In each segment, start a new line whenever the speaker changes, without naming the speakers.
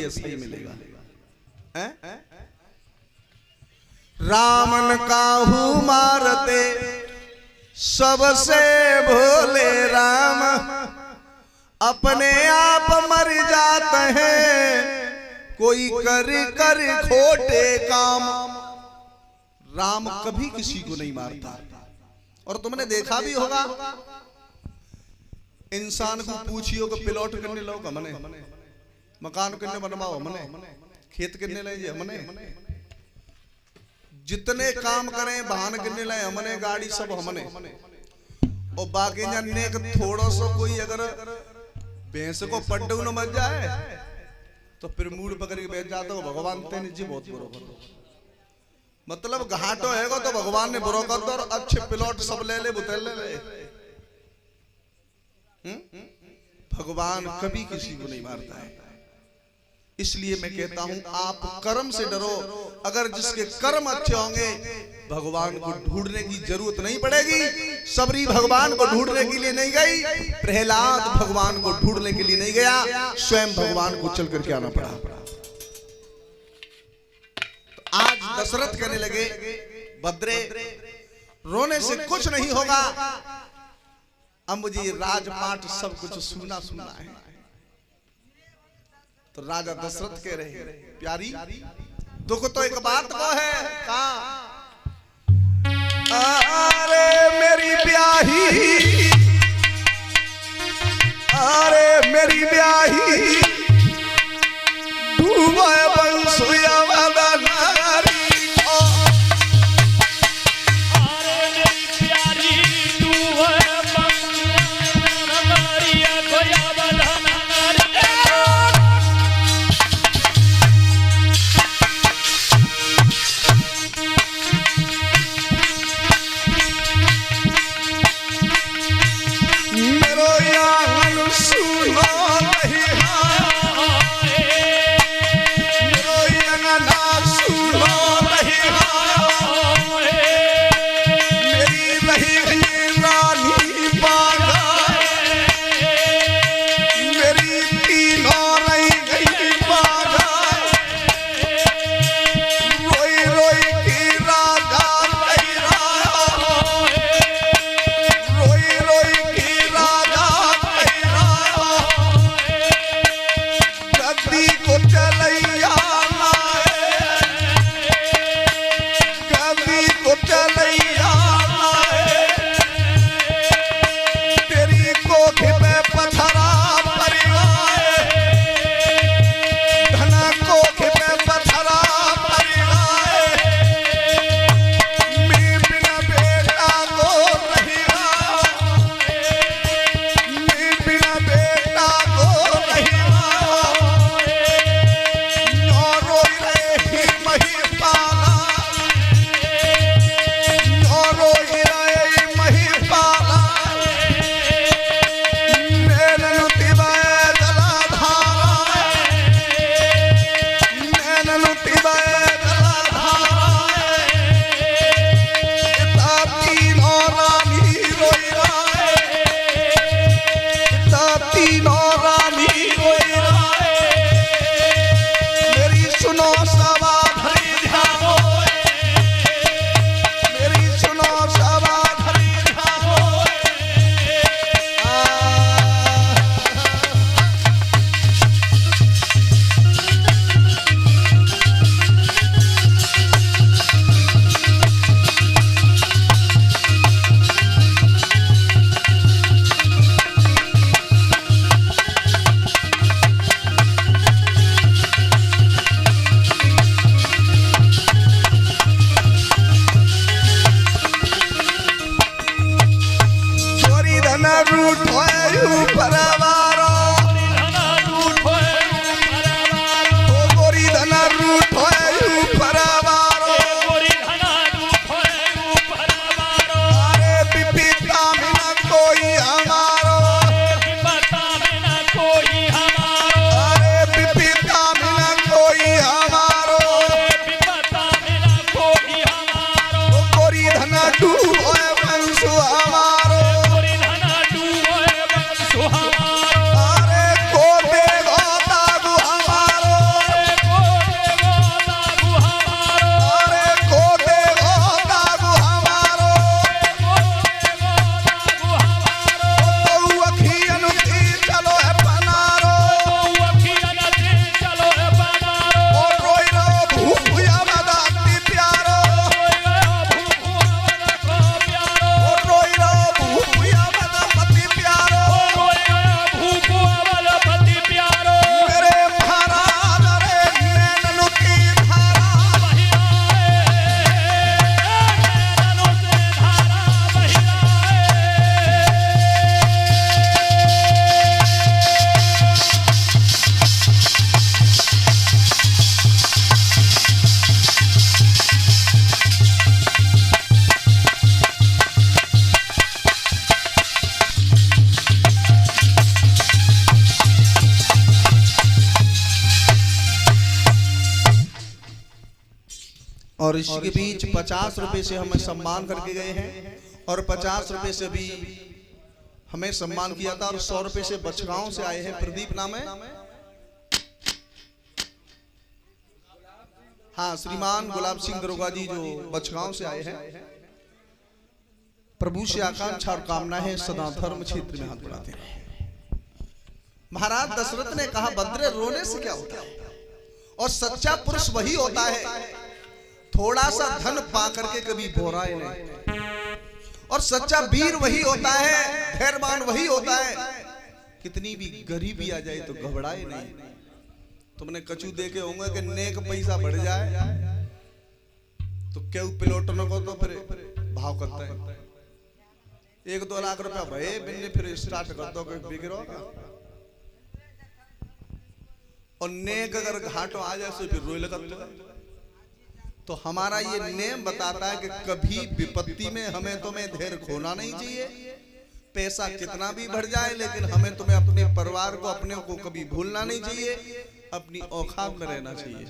ऐसा ही मिलेगा। रामन काहू मारते सबसे भोले राम, अपने आप मर जाते हैं कोई कर कर खोटे काम। राम कभी किसी को नहीं मारता। और तुमने देखा भी होगा, इंसान को पूछियो कि प्लॉट करने लो हमने, मकान करने बनवाओ हमने, खेत करने ले हमने, जितने काम करें वाहन करने लाए हमने, गाड़ी सब हमने। और बाकी जानने थोड़ा सा कोई अगर भैंस को पड्डू न मर जाए तो फिर मूड पकड़ के बैठ जाता हो, भगवान तेने जी बहुत बुरा कर दो। मतलब घाटो है तो भगवान ने बुरा कर दो और अच्छे प्लॉट सब ले ले बुतेल ले। भगवान कभी किसी को नहीं मारता है। इसलिए मैं कहता हूं आप कर्म से डरो। अगर जिसके कर्म अच्छे होंगे भगवान को ढूंढने की जरूरत नहीं पड़ेगी। सबरी भगवान को ढूंढने के लिए नहीं गई, प्रहलाद भगवान को ढूंढने के लिए नहीं गया, स्वयं भगवान को चल करके आना पड़ा। तो आज दशरथ कहने लगे भद्रे रोने से कुछ नहीं होगा, अब मुझे राजपाट सब कुछ सुना सुना है। तो राजा दशरथ कह रहे प्यारी दुख तो एक बात को है, कहा अरे मेरी ब्याही, अरे मेरी ब्याही डूबे बंसुया वाला नारी को,
अरे मेरी प्यारी डूबे बंसुया नारी को या वाला नारी
और इसके बीच 50 रुपए से हमें सम्मान करके गए हैं और 50 रुपए से भी हमें सम्मान किया था और 100 रुपए से बचगांव से आए हैं। प्रदीप नाम है, हाँ, श्रीमान गुलाब सिंह दरोगा जी जो बचगांव से आए हैं। प्रभु से आकांक्षा और कामना है सदा धर्म क्षेत्र में हाथ बढ़ाते हैं। महाराज दशरथ ने कहा बद्रे रोने से क्या होता है, और सच्चा पुरुष वही होता है थोड़ा सा धन पा करके कभी भोराए नहीं, और सच्चा वीर वही होता है, धैर्यवान वही होता है कितनी भी गरीबी आ जाए तो घबराए नहीं। तुमने कचू देखे होंगे कि नेक पैसा बढ़ जाए तो क्यों पिलोटनों को तो फिर भाव करता है, 1-2 लाख रुपया भये बिन्ने फिर स्टार्ट कर दो बिक रहा, और नेक अगर घाटों आ जाए तो फिर रोए लगा। तो हमारा ये नेम बताता है कि कभी विपत्ति में हमें तुम्हें धैर्य खोना नहीं चाहिए। पैसा कितना भी बढ़ जाए लेकिन हमें तुम्हें अपने परिवार को अपने को कभी भूलना नहीं चाहिए, अपनी औकात में रहना चाहिए।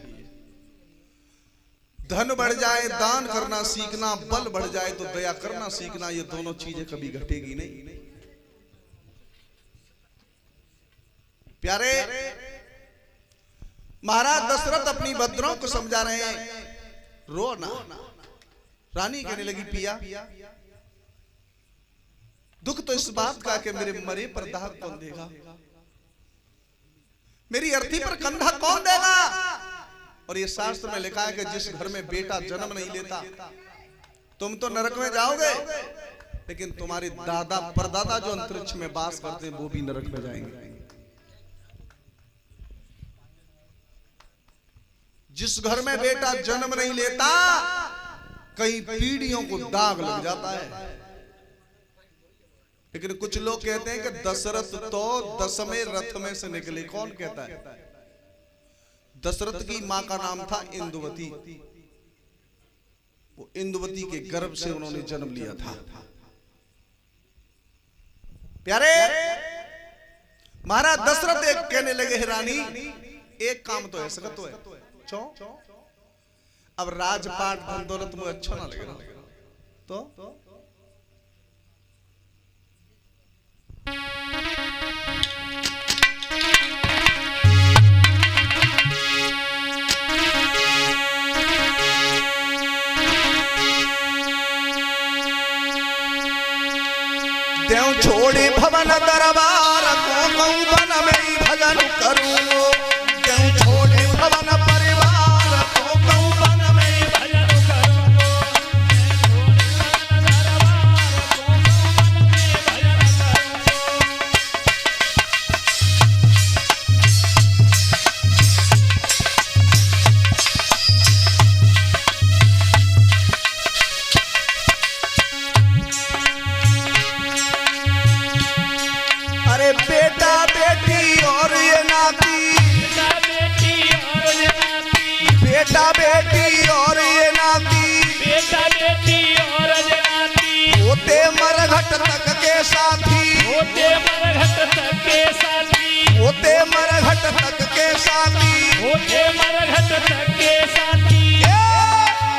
धन बढ़ जाए दान करना सीखना, बल बढ़ जाए तो दया करना सीखना, ये दोनों चीजें कभी घटेगी नहीं। प्यारे महाराज दशरथ अपनी बद्रों को समझा रहे हैं, रो ना। रानी कहने लगी पिया दुख तो इस बात का कि मेरे मरे पर दाग कौन देगा, मेरी अर्थी पर कंधा कौन देगा। और ये शास्त्र में लिखा है कि जिस घर में बेटा जन्म नहीं लेता तुम तो नरक में जाओगे, लेकिन तुम्हारे दादा परदादा जो अंतरिक्ष में वास करते हैं वो भी नरक में जाएंगे। जिस घर में बेटा जन्म नहीं लेता कई पीढ़ियों को दाग लग जाता है। लेकिन कुछ लोग कहते हैं कि दशरथ तो 10वें रथ में से निकले। कौन कहता है? दशरथ की मां का नाम था इंदुवती, वो इंदुवती के गर्भ से उन्होंने जन्म लिया था। प्यारे महाराज दशरथ एक कहने लगे है रानी एक काम तो है सकत तो है चौ, अब राजपाट धन दौलत मुझे अच्छा ना लगे तो देव छोड़े भवन दरबार को वन में भजन करूं, देव छोड़े भवन परिवार को वन में भजन करूं। अरे बेटा बेटी और ये नाती, बेटा बेटी और ये नाती,
बेटा बेटी और जनाती
होते मरघट तक के साथी,
होते मरघट तक के साथी,
होते मरघट तक के साथी,
होते मरघट तक के साथी।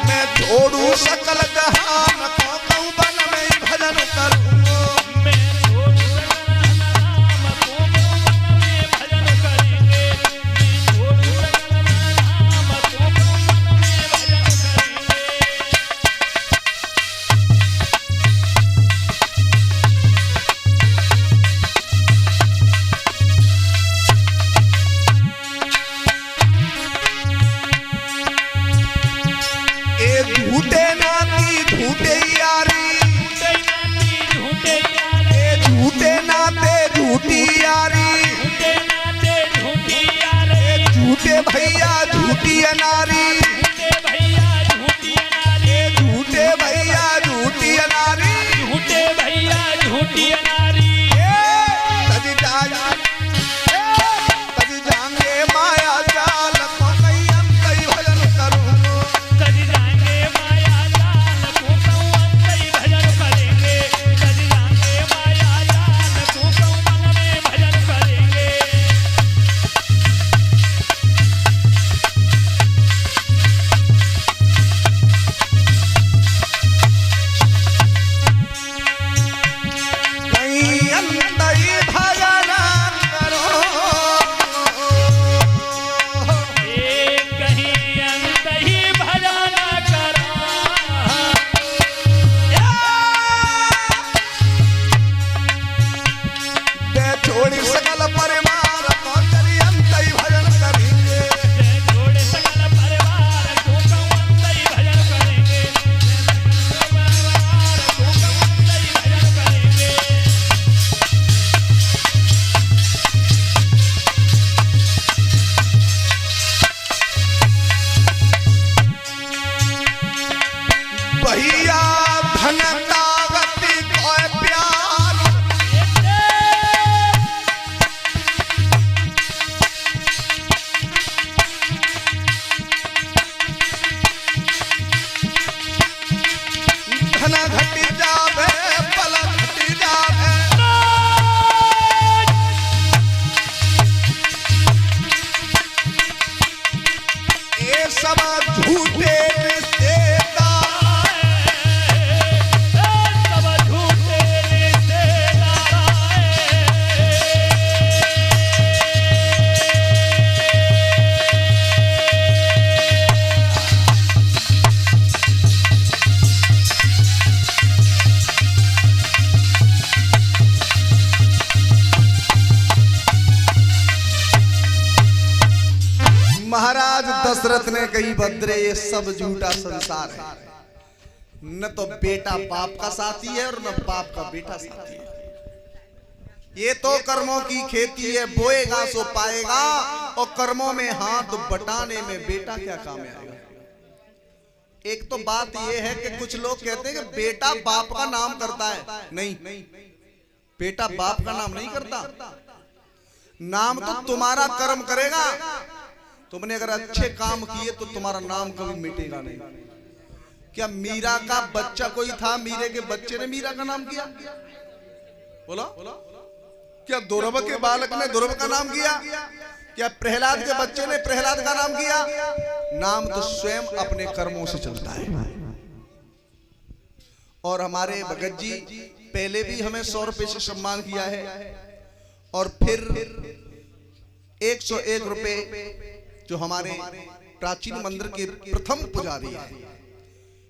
मैं छोड़ू सकल जहान को कहूं वन में भजन करूं।
मैं छोड़ू सकल नाम को वन में भजन करेंगे, मैं छोड़ू सकल नाम को वन में भजन करेंगे।
ए झूठे नाती झूठे यारी,
झूठे नाते झूठे यारी,
ए झूठे नाते झूठी यारी,
झूठे नाते झूठी यारी,
झूठे भैया झूठी अनारी,
झूठे भैया झूठी नारी,
झूठे भैया झूठी अनारी।
झूठे भैया झूठी नारी।
तज जाएंगे माया जाल को कहीं हम कहीं भजन करूं।
कदी जाएंगे माया जाल को हम कई भजन करेंगे, कदी जाएंगे माया जाल को मन में भजन करेंगे।
सब झूठे रिश्तेदार,
सब झूठे रिश्तेदार
महाराज दशरथ ने कही भद्रे ये सब झूठा संसार है, न तो बेटा बाप का साथी है और न बाप का बेटा साथी है। ये तो कर्मों की खेती है, बोएगा सो पाएगा, और कर्मों में हाथ बटाने में बेटा क्या काम आएगा। एक तो बात ये है कि कुछ लोग कहते हैं कि बेटा बाप का नाम करता है। नहीं, बेटा बाप का नाम नहीं करता, नाम तो तुम्हारा कर्म करेगा। तुमने अगर अच्छे काम किए तो तुम्हारा नाम कभी मिटेगा नहीं। क्या मीरा का बच्चा कोई था, मीरे के बच्चे ने मीरा का नाम किया? बोला? क्या ध्रुव के बालक ने ध्रुव का नाम किया? क्या प्रहलाद के बच्चे ने प्रहलाद का नाम किया? नाम तो स्वयं अपने कर्मों से चलता है। और हमारे भगत जी पहले भी हमें 100 रुपए से सम्मान किया है, और फिर 101 रुपए जो हमारे प्राचीन मंदिर के प्रथम पुजारी हैं,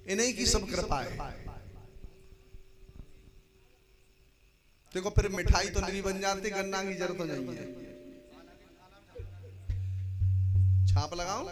इन्हीं की सब कृपा है। देखो फिर मिठाई तो नहीं बन जाती, गन्ना की जरूरत तो नहीं है। छाप लगाओ।